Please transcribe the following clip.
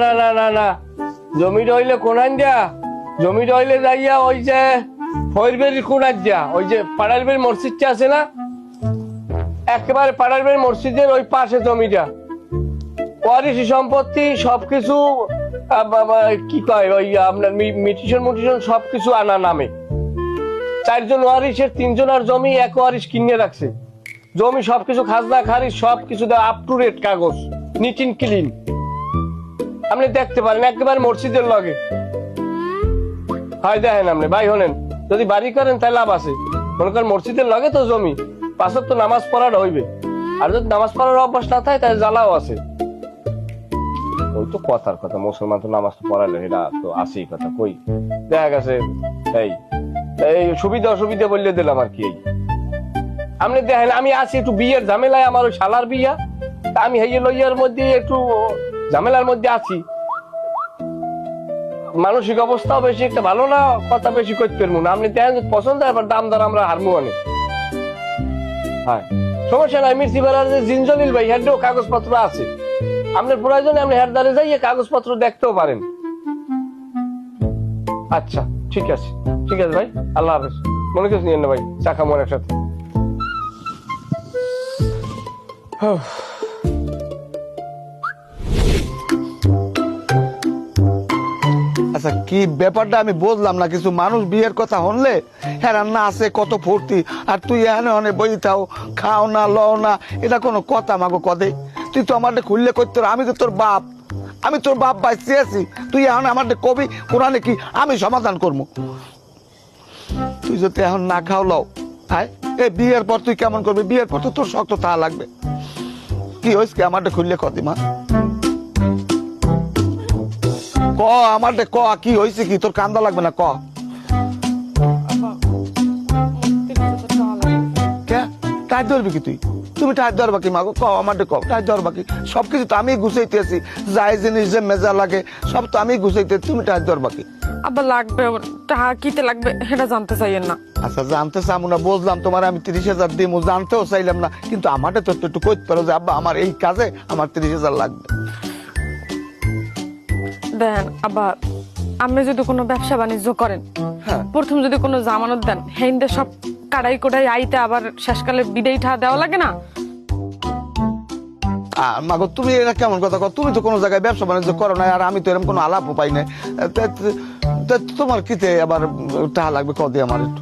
না না না না, জমি রইলে কোনান দিয়া, জমি রইলে যাইয়া ওই যে ফয়রবেরির কোনার যা, ওই যে পাড়ার বের মসজিদটা আছে না, একেবারে পাড়ার বের মসজিদের ওই পাশে জমিটা। ওয়ারিশি সম্পত্তি সবকিছু কি কয় ওই আপনার মিটিশন মুটিশন সবকিছু আনা নামে। 4 জন ওয়ারিশের 3 জনের জমি এক ওয়ারিশ কিনে রাখছে। জমি সবকিছু খাজনা খারিজ সবকিছু আপ টু ডেট, কাগজ নিট এন্ড ক্লিন, আপনি দেখতে পারেন একেবারে মসজিদের লগে। হয় দেখেন আপনি ভাই, হলেন যদি বাড়ি করেন তাহলে লাভ আছে। মনে করেন মসজিদের লগে তো জমি, 5 ওয়াক্ত নামাজ পড়াটা হইবে। আর যদি নামাজ পড়ার অভ্যাস না থাকে তাহলে জ্বালাও আছে। ওই তো কথার কথা, মুসলমান তো নামাজ পড়ালে এটা তো আসেই কথা। কই দেখা গেছে এই এই সুবিধা অসুবিধা বললে দিলাম আর কি। এই আপনি দেখেন আমি আছি একটু বিয়ের ঝামেলায়, আমার ওই শালার বিয়া, আমি হেয়ে লইয়ার মধ্যে একটু ঝামেলার মধ্যে আছি। মানসিক অবস্থাও বেশি একটা ভালো না, কথা বেশি করতে পারবো না। আপনি দেখেন পছন্দ হয়, দাম দর আমরা হারমু অনেক। হ্যাঁ সমস্যা নাই, মির্চি বেড়ার যে জিনজলিল ভাই হেডেও কাগজপত্র আছে, আপনার প্রয়োজনে আপনি হেডদারে যাইয়ে কাগজপত্র দেখতেও পারেন। আচ্ছা ঠিক আছে, ঠিক আছে ভাই, আল্লাহ হাফেজ। মনে কিছু নিয়েন না ভাই, চা খাবো একসাথে। আচ্ছা কি ব্যাপারটা আমি বুঝলাম না কিছু। মানুষ বিয়ের কথা হনলে হ্যাঁ রান্না আছে কত ফুর্তি, আর তুই এখানে অনেক বই থাও, খাও না লও না, এটা কোনো কথা মাগো কদে? তুই তো আমাদের খুললে করতে, আমি তো তোর বাপ, আমি তোর বাপ বাইসে আছি। তুই এখন আমাদের কবি কোরআনে কি আমি সমাধান করবো? তুই যদি এখন না খাও লও, হ্যাঁ এই বিয়ের পর তুই কেমন করবি? বিয়ের পর তো তোর শক্ত তা লাগবে। কি হয়েছে আমাদের খুললে কদি মা ক, আমার ক কি হয়েছে? কি তোর কান্দা লাগবে না ক? টাই ধরবি কি তুই? তুমি টাই ধরবা কি মাগো? ক আমার ক টাই ধরবা কি? সবকিছু তো আমি গুছাইতেছি, যাই জিনিস যে মেজা লাগে সব তো আমি গুছাইতে, তুমি টাই ধরবা কি? আবার লাগবে টাকা কিতে লাগবে সেটা জানতে চাইয়েন না। আচ্ছা জানতে চাবো না বুঝলাম, তোমার আমি 30,000 দিব, জানতেও চাইলাম না, কিন্তু আমারটা তো একটু কইতে পারো যে আব্বা আমার এই কাজে আমার 30,000 লাগবে। দেন আবার আপনি যদি কোনো ব্যবসা বাণিজ্য করেন, হ্যাঁ প্রথম যদি কোনো জামানত দেন, হেন্দে সব কাড়াই কোড়াই আইতে আবার শেষকালে বিদায় ঠা দেওয়া লাগে না? মাগো তুমি এটা কেমন কথা কও? তুমি তো কোনো জায়গায় ব্যবসা বাণিজ্য করো না, আর আমি তো এরকম কোনো আলাপও পাই না। তোমার কিতে আবার টাকা লাগবে কদি আমার একটু?